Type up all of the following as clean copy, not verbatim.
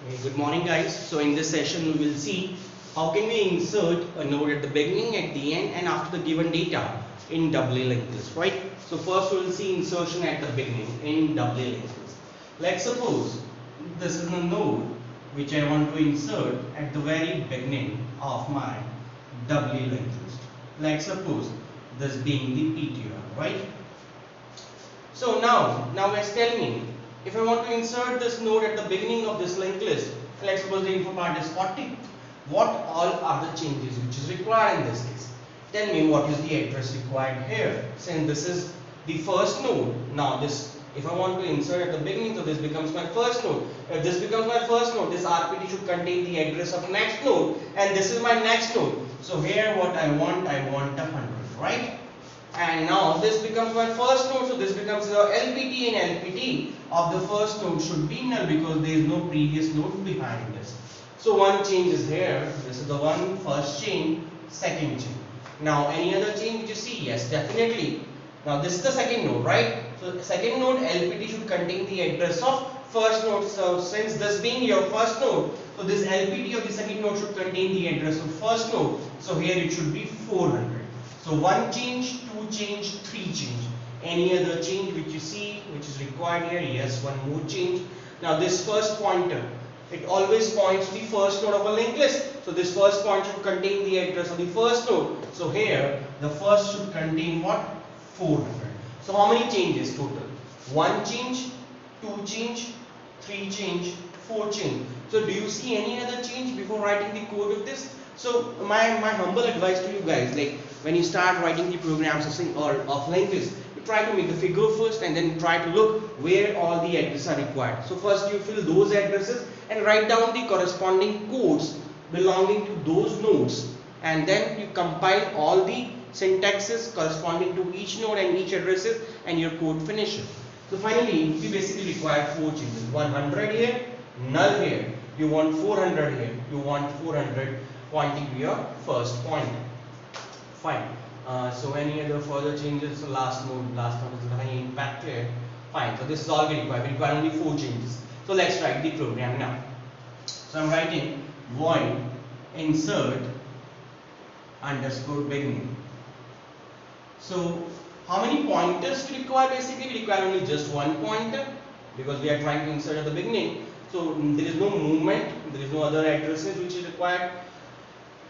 Good morning guys. So in this session we will see how can we insert a node at the beginning, at the end and after the given data in doubly linked list, right? So first we will see insertion at the beginning in doubly linked list. Let's suppose this is a node which I want to insert at the very beginning of my doubly linked list. Let's suppose this being the PTR, right? So now let's tell me, if I want to insert this node at the beginning of this linked list, let's suppose the info part is 40, what all are the changes which is required in this case? Tell me what is the address required here, since this is the first node. Now this, if I want to insert at the beginning, so this becomes my first node. If this becomes my first node, this RPT should contain the address of next node, and this is my next node. So here what I want 100, right? And now this becomes my first node, so this becomes the LPT, and LPT of the first node should be null because there is no previous node behind this. So one change is here. This is the one first change, second change. Now any other change which you see? Yes, definitely. Now this is the second node, right? So second node LPT should contain the address of first node. So since this being your first node, so this LPT of the second node should contain the address of first node. So here it should be 400. So one change, two change, three change. Any other change which you see which is required here? Yes, one more change. Now this first pointer, it always points to the first node of a linked list. So this first point should contain the address of the first node. So here the first should contain what? 400. So how many changes total? One change, two change, three change, four change. So do you see any other change before writing the code of this? So my humble advice to you guys, like when you start writing the programs of linked list, you try to make the figure first and then try to look where all the addresses are required. So first you fill those addresses and write down the corresponding codes belonging to those nodes, and then you compile all the syntaxes corresponding to each node and each addresses, and your code finishes. So finally we basically require four changes. 100 here, null here, you want 400 here, you want 400 pointing to your first point. Fine. So any other further changes? Last node is having impact here. Fine. So this is all we require. We require only four changes. So let's write the program now. So I'm writing void insert underscore beginning. So how many pointers we require? Basically we require only just one pointer because we are trying to insert at the beginning. So there is no movement, there is no other addresses which is required.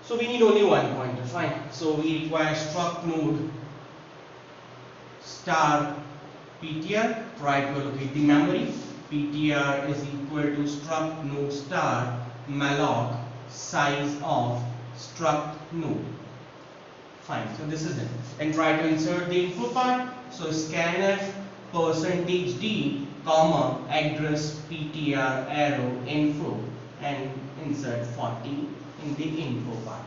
So we need only one pointer. Fine. So we require struct node star PTR. Try to allocate the memory. PTR is equal to struct node star malloc size of struct node. Fine. So this is it. And try to insert the info part. So scanf %d comma address PTR arrow info and insert 40 in the info part.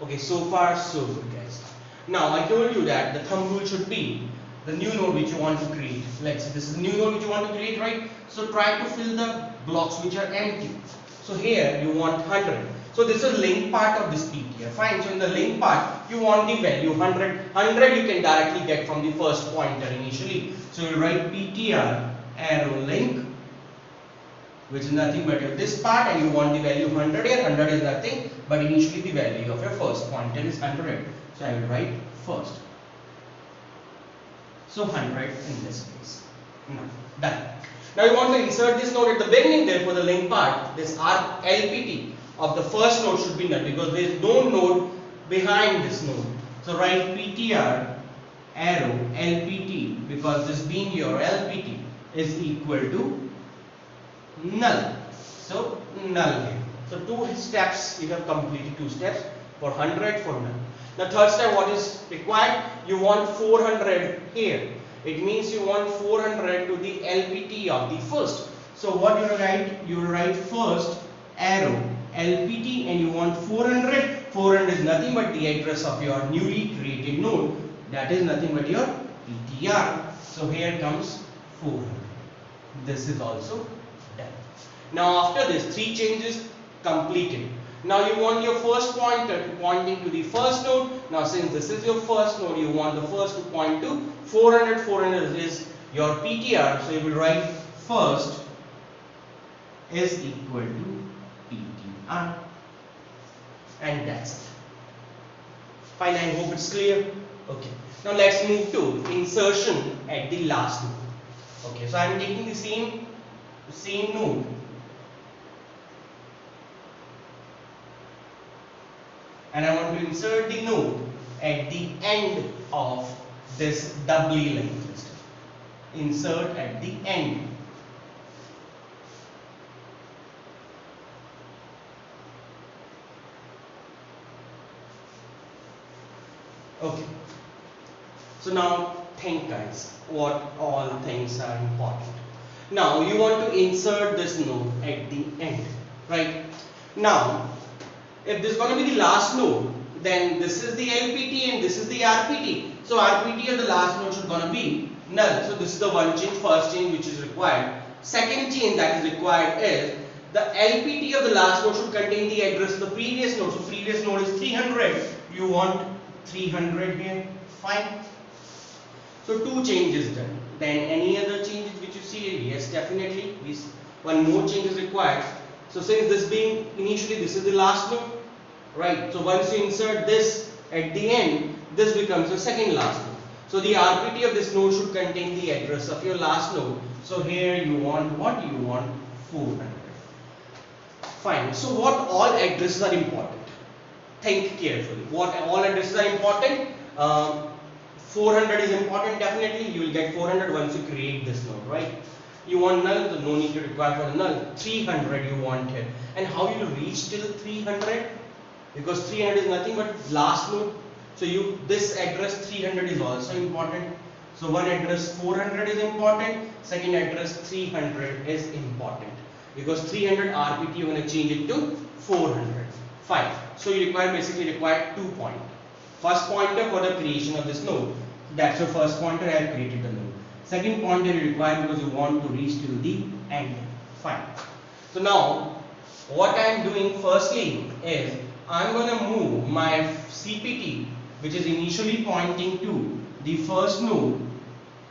Okay, so far so good guys. Now I told you that the thumb rule should be the new node which you want to create. Let's say this is the new node which you want to create, right? So try to fill the blocks which are empty. So here you want 100. So this is link part of this PTR. Fine. So in the link part you want the value 100. 100 you can directly get from the first pointer initially. So you write PTR arrow link, which is nothing but this part, and you want the value 100 here. 100 is nothing but initially the value of your first pointer is 100. So I will write first. So 100 in this case. Now done. Now you want to insert this node at the beginning, therefore the link part, this LPT of the first node should be null because there is no node behind this node. So write PTR arrow LPT because this being your LPT is equal to null. So null here. So two steps you have completed, two steps for 100 for null. The third step, what is required? You want 400 here. It means you want 400 to the LPT of the first. So what you write? You write first arrow LPT and you want 400. 400 is nothing but the address of your newly created node. That is nothing but your PTR. So here comes 400. This is also done. Now after this, three changes completed. Now you want your first pointer pointing to the first node. Now since this is your first node, you want the first to point to 400. 400 is your PTR. So you will write first is equal to PTR, and that's it. Fine, I hope it's clear. Okay, now let's move to insertion at the last node. Okay, so I'm taking the same node, and I want to insert the node at the end of this doubly linked list. Insert at the end. Okay, so now think guys, what all things are important. Now you want to insert this node at the end, right? Now if this is going to be the last node, then this is the LPT and this is the RPT. So RPT of the last node should going to be null. So this is the one change, first change which is required. Second change that is required is the LPT of the last node should contain the address of the previous node. So previous node is 300. You want 300 here. Fine. So two changes done. Then any other changes which you see here? Yes, definitely. One more change is required. So since this being initially this is the last node, right? So once you insert this at the end, this becomes the second last node. So the RPT of this node should contain the address of your last node. So here you want what? You want 400. Fine. So what all addresses are important? Think carefully. What all addresses are important? 400 is important definitely. You will get 400 once you create this node, right? You want null, so no need to require for the null. 300 you want here. And how you will reach till 300? Because 300 is nothing but last node. So this address 300 is also important. So one address 400 is important. Second address 300 is important. Because 300 RPT you are going to change it to 400. Fine. So you basically require 2 pointers. First pointer for the creation of this node. That's your first pointer. I have created the node. Second pointer you require because you want to reach till the end. Fine. So now what I am doing firstly is I am going to move my CPT, which is initially pointing to the first node,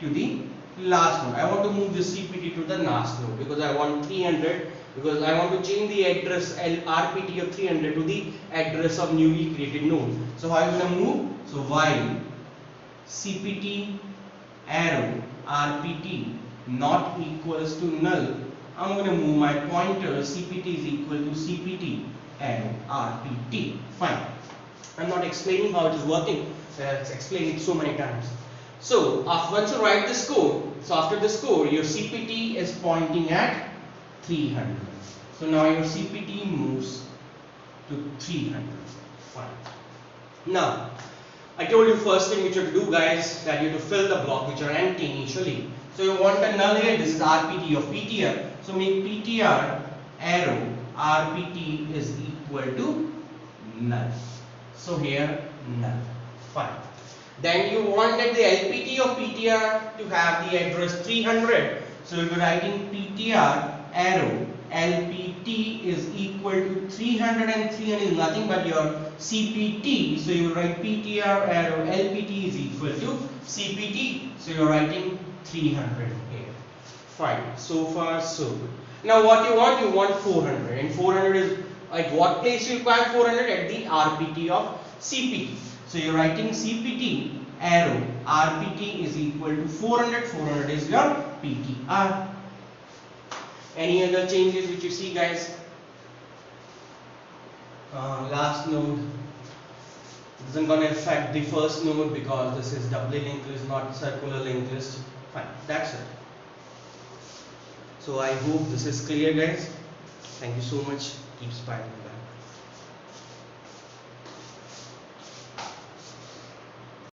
to the last node. I want to move the CPT to the last node because I want 300, because I want to change the address RPT of 300 to the address of newly created node. So how am I going to move? So while CPT arrow RPT not equals to null, I'm going to move my pointer CPT is equal to CPT arrow RPT. Fine. I'm not explaining how it is working. It's explained it so many times. So once you write this code, so after this code, your CPT is pointing at 300. So now your CPT moves to 300. Fine. Now, I told you first thing which you have to do guys, that you have to fill the block which are empty initially. So you want a null here, this is RPT of PTR. So make PTR arrow RPT is equal to null. So here null. Fine. Then you wanted the LPT of PTR to have the address 300. So you'll be writing PTR arrow LPT is equal to 300, and 300 is nothing but your CPT. So you write PTR arrow LPT is equal to CPT. So you're writing 300 here. Fine. So far so good. Now what you want? You want 400, and 400 is at what place you require 400? At the RPT of CPT. So you're writing CPT arrow RPT is equal to 400. 400 is your PTR. Any other changes which you see guys? Last node isn't going to affect the first node because this is doubly linked list, not circular linked list. Fine, that's it. So I hope this is clear guys. Thank you so much. Keep smiling. Bye.